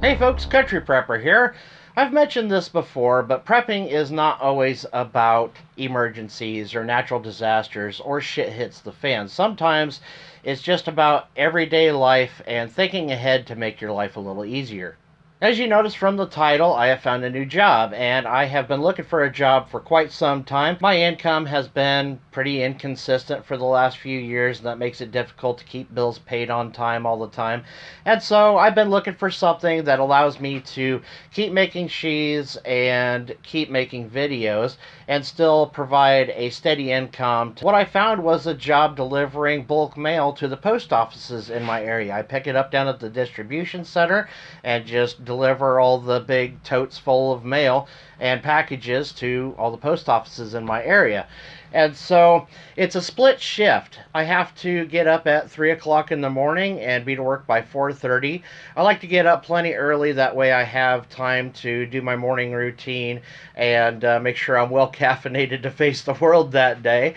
Hey folks, Country Prepper here. I've mentioned this before, but prepping is not always about emergencies or natural disasters or shit hits the fan. Sometimes it's just about everyday life and thinking ahead to make your life a little easier. As you notice from the title, I have found a new job, and I have been looking for a job for quite some time. My income has been pretty inconsistent for the last few years, and that makes it difficult to keep bills paid on time all the time. And so I've been looking for something that allows me to keep making cheese and keep making videos and still provide a steady income. What I found was a job delivering bulk mail to the post offices in my area. I pick it up down at the distribution center and just deliver all the big totes full of mail and packages to all the post offices in my area. And so it's a split shift. I have to get up at 3 o'clock in the morning and be to work by 4:30. I like to get up plenty early. That way I have time to do my morning routine and make sure I'm well caffeinated to face the world that day.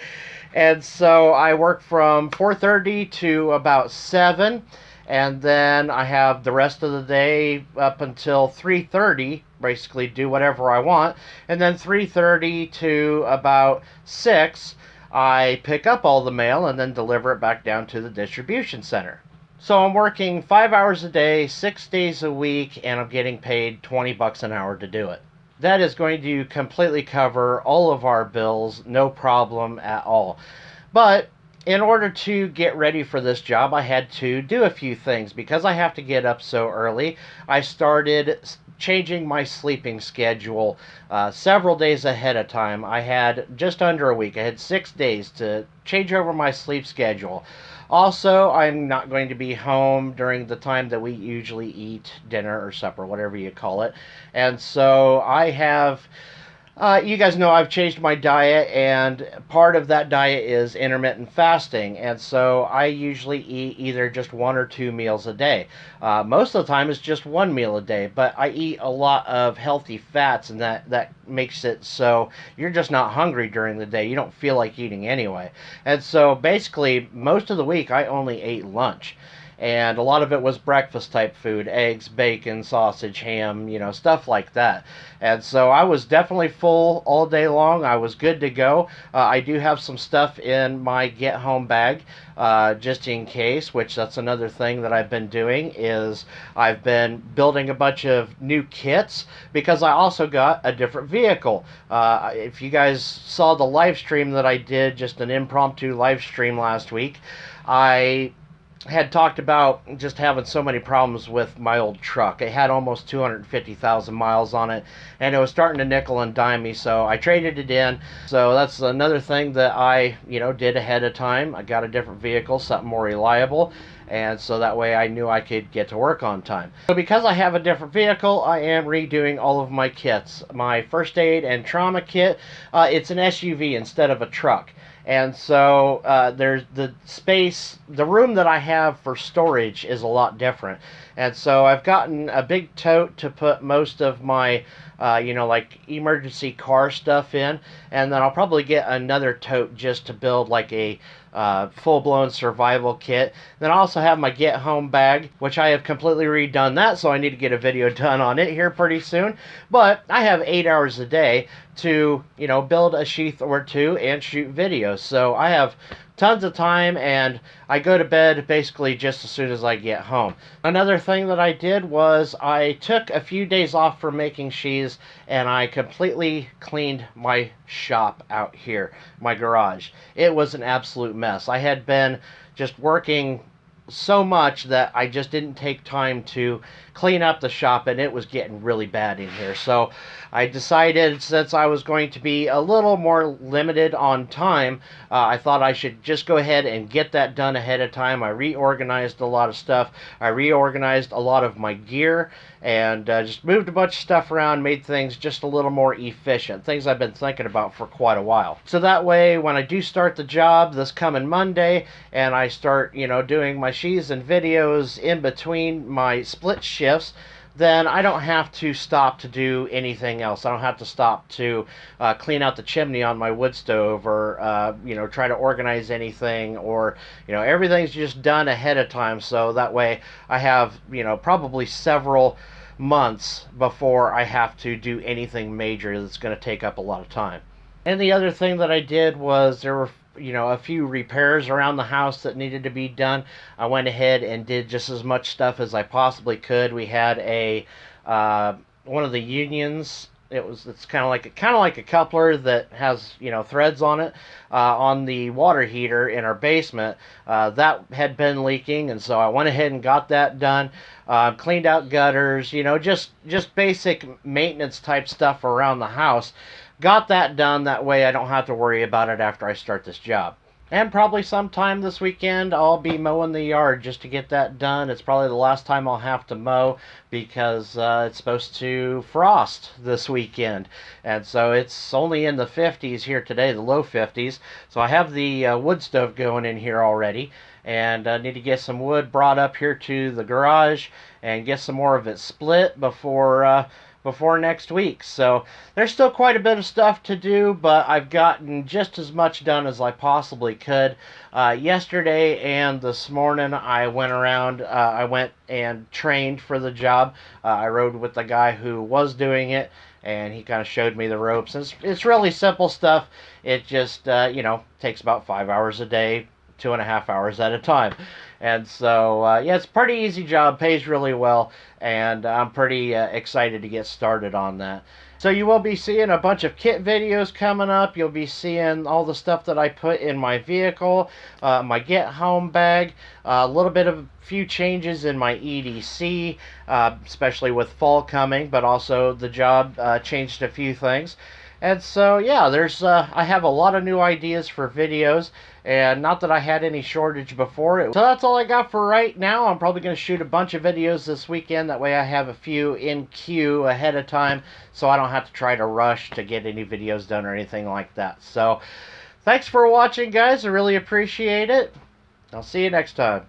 And so I work from 4:30 to about 7. And then I have the rest of the day up until 3:30, basically do whatever I want. And then 3:30 to about 6, I pick up all the mail and then deliver it back down to the distribution center. So I'm working 5 hours a day, 6 days a week, and I'm getting paid $20 an hour to do it. That is going to completely cover all of our bills, no problem at all. But in order to get ready for this job, I had to do a few things. Because I have to get up so early, I started changing my sleeping schedule several days ahead of time. I had just under a week. I had 6 days to change over my sleep schedule. Also, I'm not going to be home during the time that we usually eat dinner or supper, whatever you call it. And so I have... you guys know I've changed my diet, and part of that diet is intermittent fasting, and so I usually eat either just 1 or 2 meals a day. Most of the time it's just 1 meal a day, but I eat a lot of healthy fats, and that makes it so you're just not hungry during the day. You don't feel like eating anyway. And so basically most of the week I only ate lunch. And a lot of it was breakfast type food, eggs, bacon, sausage, ham, stuff like that. And so I was definitely full all day long. I was good to go. I do have some stuff in my get home bag, just in case, which that's another thing that I've been doing is I've been building a bunch of new kits because I also got a different vehicle. If you guys saw the live stream that I did, just an impromptu live stream last week, I had talked about just having so many problems with my old truck. It had almost 250,000 miles on it, and it was starting to nickel and dime me, so I traded it in. So that's another thing that I, did ahead of time. I got a different vehicle, something more reliable, and so that way I knew I could get to work on time. So because I have a different vehicle, I am redoing all of my kits. My first aid and trauma kit, it's an SUV instead of a truck. And so there's the room that I have for storage is a lot different. And so I've gotten a big tote to put most of my, like emergency car stuff in. And then I'll probably get another tote just to build like a full-blown survival kit. Then I also have my get home bag, which I have completely redone that, so I need to get a video done on it here pretty soon. But I have 8 hours a day to build a sheath or two and shoot videos, so I have tons of time, and I go to bed basically just as soon as I get home. Another thing that I did was I took a few days off from making cheese, and I completely cleaned my shop out here, my garage. It was an absolute mess. I had been just working so much that I just didn't take time to clean up the shop, and it was getting really bad in here. So I decided, since I was going to be a little more limited on time, I thought I should just go ahead and get that done ahead of time. I reorganized a lot of stuff. I reorganized a lot of my gear and just moved a bunch of stuff around, made things just a little more efficient, things I've been thinking about for quite a while. So that way, when I do start the job this coming Monday, and I start, doing my sheaths and videos in between my split shifts, then I don't have to stop to do anything else. I don't have to stop to clean out the chimney on my wood stove, or try to organize anything, or everything's just done ahead of time. So that way I have probably several months before I have to do anything major that's going to take up a lot of time. And the other thing that I did was there were a few repairs around the house that needed to be done. I went ahead and did just as much stuff as I possibly could. We had a one of the unions. It's kind of like a coupler that has threads on it on the water heater in our basement that had been leaking, and so I went ahead and got that done. Cleaned out gutters, just basic maintenance type stuff around the house. Got that done. That way I don't have to worry about it after I start this job. And probably sometime this weekend I'll be mowing the yard just to get that done. It's probably the last time I'll have to mow because it's supposed to frost this weekend. And so it's only in the 50s here today, the low 50s. So I have the wood stove going in here already. And I need to get some wood brought up here to the garage and get some more of it split before next week. So there's still quite a bit of stuff to do, but I've gotten just as much done as I possibly could. Yesterday and this morning I went around, I went and trained for the job. I rode with the guy who was doing it, and he kind of showed me the ropes. It's really simple stuff. It just, takes about 5 hours a day, 2.5 hours at a time. And so, yeah, it's a pretty easy job, pays really well, and I'm pretty excited to get started on that. So you will be seeing a bunch of kit videos coming up. You'll be seeing all the stuff that I put in my vehicle, my get home bag, a little bit of a few changes in my EDC, especially with fall coming, but also the job changed a few things. And so, yeah, I have a lot of new ideas for videos, and not that I had any shortage before it. So that's all I got for right now. I'm probably going to shoot a bunch of videos this weekend. That way I have a few in queue ahead of time, so I don't have to try to rush to get any videos done or anything like that. So, thanks for watching, guys. I really appreciate it. I'll see you next time.